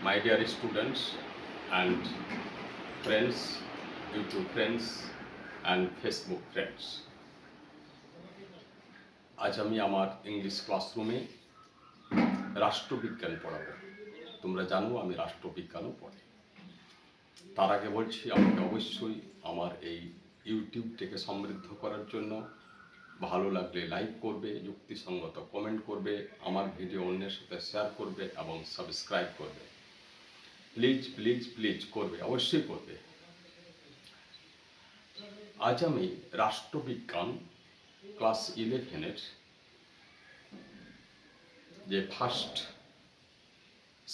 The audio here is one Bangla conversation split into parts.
My dear students and friends, YouTube friends and Facebook friends, আজ আমি আমার ইংলিশ ক্লাসরুমে রাষ্ট্রবিজ্ঞান পড়াবো। তোমরা জানো আমি রাষ্ট্রবিজ্ঞানও পড়ি। তার আগে বলছি আমাকে অবশ্যই আমার এই ইউটিউবটাকে সমৃদ্ধ করার জন্য ভালো লাগলে লাইক করবে, যুক্তিসঙ্গত কমেন্ট করবে, আমার ভিডিও অন্যের সাথে শেয়ার করবে এবং সাবস্ক্রাইব করবে। প্লিজ প্লিজ প্লিজ করবে, অবশ্যই করবে। আজ আমি রাষ্ট্রবিজ্ঞান ক্লাস 11-এর যে ফার্স্ট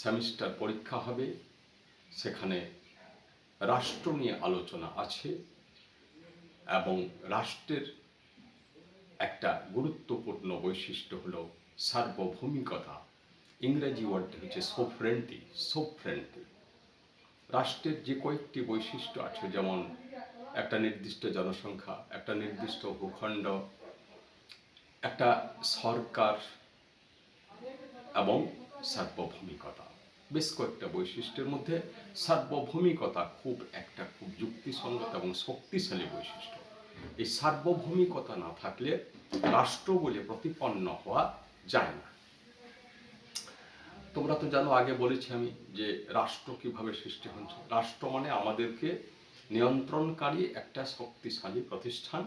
সেমিস্টার পরীক্ষা হবে সেখানে রাষ্ট্র নিয়ে আলোচনা আছে এবং রাষ্ট্রের একটা গুরুত্বপূর্ণ বৈশিষ্ট্য হলো সার্বভৌমিকতা। ইংরেজি ওয়ার্ডটি হচ্ছে সোভরেন্টি। রাষ্ট্রের যে কয়েকটি বৈশিষ্ট্য আছে, যেমন একটা নির্দিষ্ট জনসংখ্যা, একটা নির্দিষ্ট ভূখণ্ড, একটা সরকার এবং সার্বভৌমিকতা, বেশ কয়েকটা বৈশিষ্ট্যের মধ্যে সার্বভৌমিকতা খুব যুক্তিসঙ্গত এবং শক্তিশালী বৈশিষ্ট্য। এই সার্বভৌমিকতা না থাকলে রাষ্ট্র বলে প্রতিপন্ন হওয়া যায় না। তোমরা তো জানো, আগে বলেছি আমি যে রাষ্ট্র কিভাবে সৃষ্টি হচ্ছে। রাষ্ট্র মানে আমাদেরকে নিয়ন্ত্রণকারী একটা শক্তিশালী প্রতিষ্ঠান,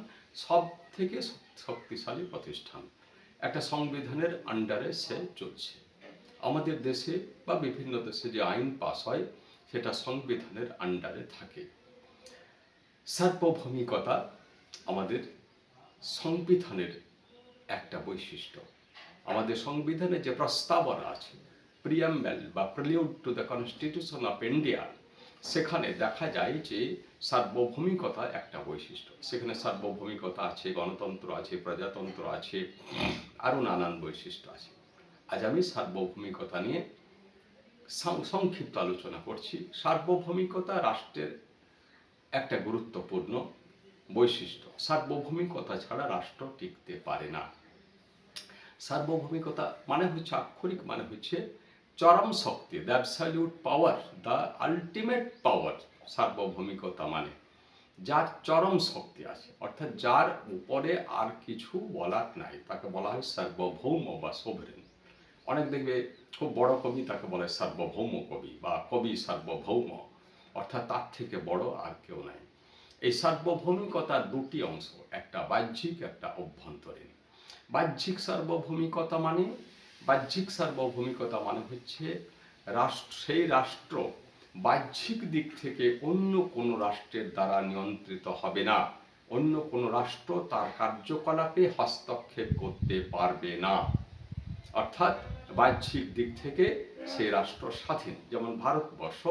সব থেকে শক্তিশালী প্রতিষ্ঠান। একটা সংবিধানের আন্ডারে সে চলছে। আমাদের দেশে বা বিভিন্ন দেশে যে আইন পাস হয় সেটা সংবিধানের আন্ডারে থাকে। সার্বভৌমিকতা আমাদের সংবিধানের একটা বৈশিষ্ট্য। আমাদের সংবিধানে যে প্রস্তাবনা আছে, প্রিয়াম্বেল বা prelude to the constitution of India, সেখানে দেখা যায় যে সার্বভৌমিকতা একটা বৈশিষ্ট্য। সেখানে সার্বভৌমিকতা আছে, গণতন্ত্র আছে, প্রজাতন্ত্র আছে, আরও নানান বৈশিষ্ট্য আছে। আজ আমি সার্বভৌমিকতা নিয়ে সংক্ষিপ্ত আলোচনা করছি। সার্বভৌমিকতা রাষ্ট্রের একটা গুরুত্বপূর্ণ বৈশিষ্ট্য। সার্বভৌমিকতা ছাড়া রাষ্ট্র টিকতে পারে না। সার্বভৌমিকতা মানে হচ্ছে, আক্ষরিক মানে হচ্ছে চরম শক্তি, the absolute power, the ultimate power. সার্বভৌমিকতা মানে যার চরম শক্তি আছে, অর্থাৎ যার উপরে আর কিছু বলার নাই, তাকে বলা হয় সার্বভৌম বা সোভরেন। অনেক দেখবে খুব বড় কবি, তাকে বলা হয় সার্বভৌম কবি বা কবি সার্বভৌম, অর্থাৎ তার থেকে বড় আর কেউ নাই। এই সার্বভৌমিকতার দুটি অংশ, একটা বাহ্যিক, একটা অভ্যন্তরীণ। বাহ্যিক সার্বভৌমিকতা মানে হচ্ছে সেই রাষ্ট্র বাহ্যিক দিক থেকে অন্য কোনো রাষ্ট্রের দ্বারা নিয়ন্ত্রিত হবে না, অন্য কোনো রাষ্ট্র তার কার্যকলাপে হস্তক্ষেপ করতে পারবে না। অর্থাৎ বাহ্যিক দিক থেকে সেই রাষ্ট্র স্বাধীন। যেমন ভারতবর্ষ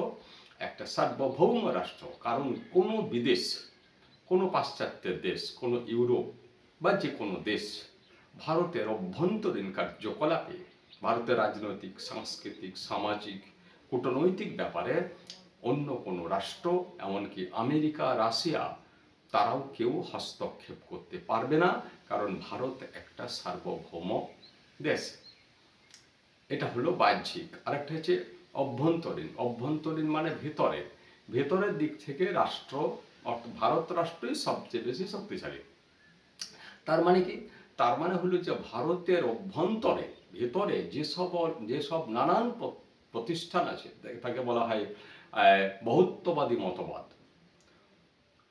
একটা সার্বভৌম রাষ্ট্র, কারণ কোনো বিদেশ, কোনো পাশ্চাত্যের দেশ, কোনো ইউরোপ বা যে কোনো দেশ ভারতের অভ্যন্তরীণ কার্যকলাপে, ভারতের রাজনৈতিক, সাংস্কৃতিক, সামাজিক, কূটনৈতিক ব্যাপারে অন্য কোনো রাষ্ট্র, এমনকি আমেরিকা, রাশিয়া, তারাও কেউ হস্তক্ষেপ করতে পারবে না, কারণ ভারত একটা সার্বভৌম দেশ। এটা হলো বাহ্যিক। আরেকটা হচ্ছে অভ্যন্তরীণ মানে ভেতরের দিক থেকে রাষ্ট্র, ভারত রাষ্ট্রই সবচেয়ে বেশি শক্তিশালী। তার মানে কি? তার মানে হলো যে ভারতের অভ্যন্তরে, ভেতরে যেসব নানান প্রতিষ্ঠান আছে, তাকে বলা হয় বহুত্ববাদী মতবাদ,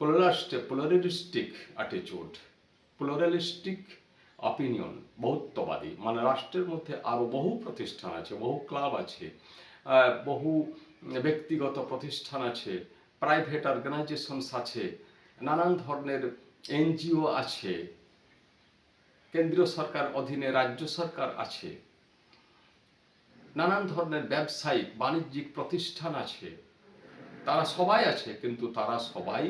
প্লুরালিস্টিক অ্যাটিটিউড, প্লুরালিস্টিক অপিনিয়ন, বহুত্ববাদী মানে রাষ্ট্রের মধ্যে আরও বহু প্রতিষ্ঠান আছে, বহু ক্লাব আছে, বহু ব্যক্তিগত প্রতিষ্ঠান আছে, প্রাইভেট অর্গানাইজেশনস আছে, নানান ধরনের এনজিও আছে, কেন্দ্রীয় সরকার অধীনে রাজ্য সরকার আছে, নানান ধরনের ব্যবসায়িক বাণিজ্যিক প্রতিষ্ঠান আছে। তারা সবাই আছে, কিন্তু তারা সবাই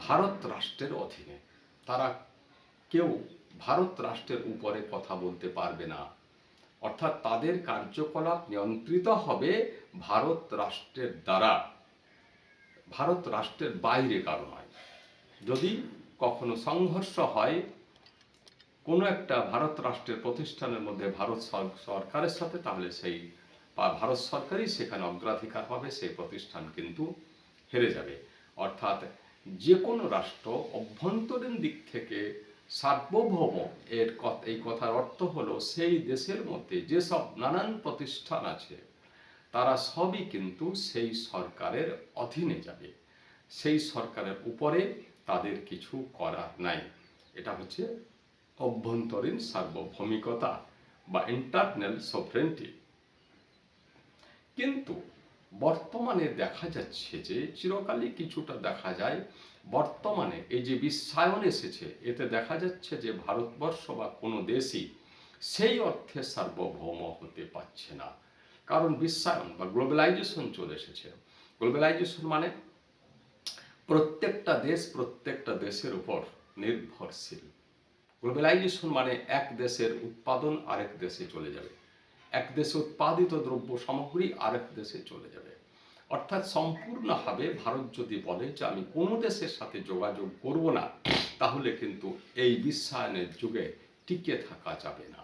ভারত রাষ্ট্রের অধীনে। তারা কেউ ভারত রাষ্ট্রের উপরে কথা বলতে পারবে না, অর্থাৎ তাদের কার্যকলাপ নিয়ন্ত্রিত হবে ভারত রাষ্ট্রের দ্বারা, ভারত রাষ্ট্রের বাইরে কারো নয়। যদি কখনো সংঘর্ষ হয় কোনো একটা ভারত রাষ্ট্রের প্রতিষ্ঠানের মধ্যে ভারত সরকারের সাথে, তাহলে সেই বা ভারত সরকারই সেখানে অগ্রাধিকার পাবে, সেই প্রতিষ্ঠান কিন্তু হেরে যাবে। অর্থাৎ যে কোনো রাষ্ট্র অভ্যন্তরীণ দিক থেকে সার্বভৌম, এই কথার অর্থ হলো সেই দেশের মধ্যে যেসব নানান প্রতিষ্ঠান আছে তারা সবই কিন্তু সেই সরকারের অধীনে যাবে, সেই সরকারের উপরে তাদের কিছু করার নাই। এটা হচ্ছে অভ্যন্তরীণ সার্বভৌমিকতা বা ইন্টারনাল সভরেন্টি। কিন্তু বর্তমানে দেখা যাচ্ছে যে চিরকালই কিছুটা দেখা যায়, বর্তমানে এই যে বিশ্বায়ন এসেছে এতে দেখা যাচ্ছে যে ভারতবর্ষ বা কোনো দেশই সেই অর্থে সার্বভৌম হতে পারছে না। কারণ বিশ্বায়ন বা গ্লোবালাইজেশন চলে এসেছে। গ্লোবালাইজেশন মানে প্রত্যেকটা দেশ প্রত্যেকটা দেশের উপর নির্ভরশীল। গ্লোবালাইজেশন মানে এক দেশের উৎপাদন আরেক দেশে চলে যাবে, এক দেশে উৎপাদিত দ্রব্য সামগ্রী আরেক দেশে চলে যাবে। অর্থাৎ সম্পূর্ণভাবে ভারত যদি বলে যে আমি কোনো দেশের সাথে যোগাযোগ করব না, তাহলে কিন্তু এই বিশ্বায়নের যুগে টিকে থাকা যাবে না।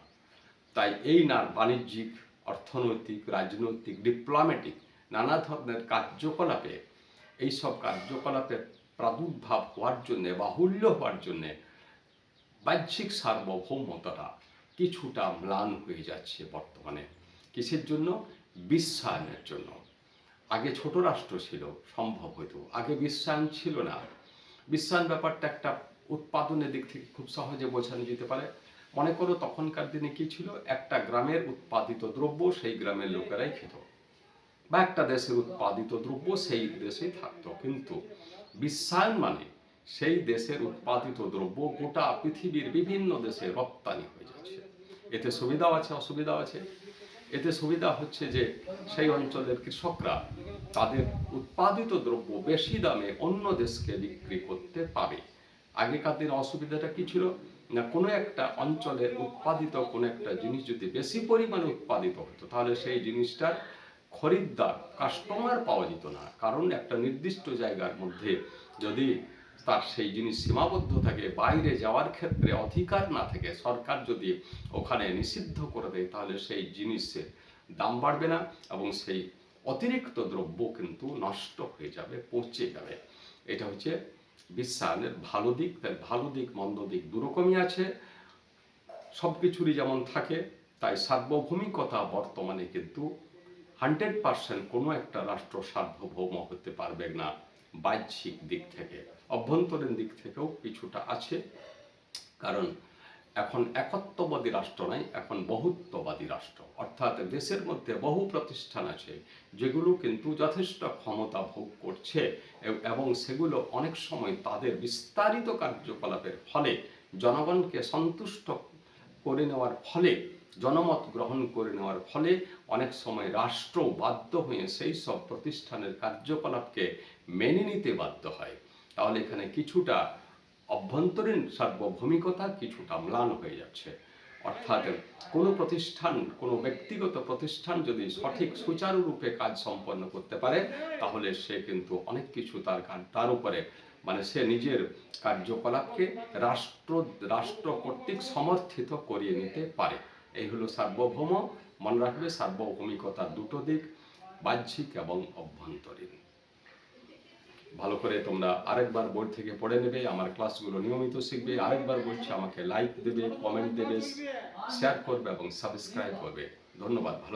তাই এই না বাণিজ্যিক, অর্থনৈতিক, রাজনৈতিক, ডিপ্লোম্যাটিক নানা ধরনের কার্যকলাপে, এইসব কার্যকলাপের প্রাদুর্ভাব হওয়ার জন্যে, বাহুল্য হওয়ার জন্যে বাহ্যিক সার্বভৌমতাটা কিছুটা ম্লান হয়ে যাচ্ছে বর্তমানে। কিসের জন্য? বিশ্বায়নের জন্য। আগে ছোট রাষ্ট্র ছিল, সম্ভব হতো, আগে বিশ্বায়ন ছিল না। বিশ্বায়ন ব্যাপারটা একটা উৎপাদনের দিক থেকে খুব সহজে বোঝানো যেতে পারে। মনে করো তখনকার দিনে কি ছিল, একটা গ্রামের উৎপাদিত দ্রব্য সেই গ্রামের লোকেরাই খেত, বা একটা দেশের উৎপাদিত দ্রব্য সেই দেশেই থাকতো। কিন্তু বিশ্বায়ন মানে সেই দেশের উৎপাদিত দ্রব্য গোটা পৃথিবীর বিভিন্ন দেশে রপ্তানি হয়ে যাচ্ছে। এতে সুবিধাও আছে, অসুবিধাও আছে। এতে সুবিধা হচ্ছে যে সেই অঞ্চলের কৃষকরা তাদের উৎপাদিত দ্রব্য বেশি দামে অন্য দেশকে বিক্রি করতে পারে। আগেকার দিনে অসুবিধাটা কি ছিল না, কোনো একটা অঞ্চলের উৎপাদিত কোনো একটা জিনিস যদি বেশি পরিমাণে উৎপাদিত হতো তাহলে সেই জিনিসটার খরিদ্দার, কাস্টমার পাওয়া যেত না। কারণ একটা নির্দিষ্ট জায়গার মধ্যে যদি তার সেই জিনিস সীমাবদ্ধ থাকে, বাইরে যাওয়ার ক্ষেত্রে অধিকার না থাকে, সরকার যদি ওখানে নিষিদ্ধ করে দেয়, তাহলে সেই জিনিসের দাম বাড়বে না এবং সেই অতিরিক্ত দ্রব্য কিন্তু নষ্ট হয়ে যাবে, পচে যাবে। এটা হচ্ছে বিশ্বায়নের ভালো দিক। তাই ভালো দিক মন্দ দিক দুরকমই আছে, সব কিছুরই যেমন থাকে। তাই সার্বভৌমিকতা বর্তমানে কিন্তু 100% কোনো একটা রাষ্ট্র সার্বভৌম হতে পারবে না বাহ্যিক দিক থেকে। অভ্যন্তরীণ দিক থেকেও কিছুটা আছে, কারণ এখন একত্ববাদী রাষ্ট্র নাই, এখন বহুত্ববাদী রাষ্ট্র। অর্থাৎ দেশের মধ্যে বহু প্রতিষ্ঠান আছে যেগুলো কিন্তু যথেষ্ট ক্ষমতা ভোগ করছে এবং সেগুলো অনেক সময় তাদের বিস্তারিত কার্যকলাপের ফলে জনগণকে সন্তুষ্ট করে নেওয়ার ফলে, জনমত গ্রহণ করে নেওয়ার ফলে অনেক সময় রাষ্ট্র বাধ্য হয়ে সেই সব প্রতিষ্ঠানের কার্যকলাপকে মেনে নিতে বাধ্য হয়। তাহলে এখানে কিছুটা অভ্যন্তরীণ সার্বভৌমিকতা কিছুটা ম্লান হয়ে যাচ্ছে। অর্থাৎ কোনো প্রতিষ্ঠান, কোনো ব্যক্তিগত প্রতিষ্ঠান যদি সঠিক সুচারুরূপে কাজ সম্পন্ন করতে পারে, তাহলে সে কিন্তু অনেক কিছু তার উপরে মানে সে নিজের কার্যকলাপকে রাষ্ট্র কর্তৃক সমর্থিত করিয়ে নিতে পারে। এই হলো সার্বভৌম। মনে রাখবে সার্বভৌমিকতার দুটো দিক, বাহ্যিক এবং অভ্যন্তরীণ। ভালো করে তোমরা আরেকবার বই থেকে পড়ে নেবে, আমার ক্লাসগুলো নিয়মিত শিখবে। আরেকবার বলছি, আমাকে লাইক দেবে, কমেন্ট দেবে, শেয়ার করবে এবং সাবস্ক্রাইব করবে। ধন্যবাদ। ভালো।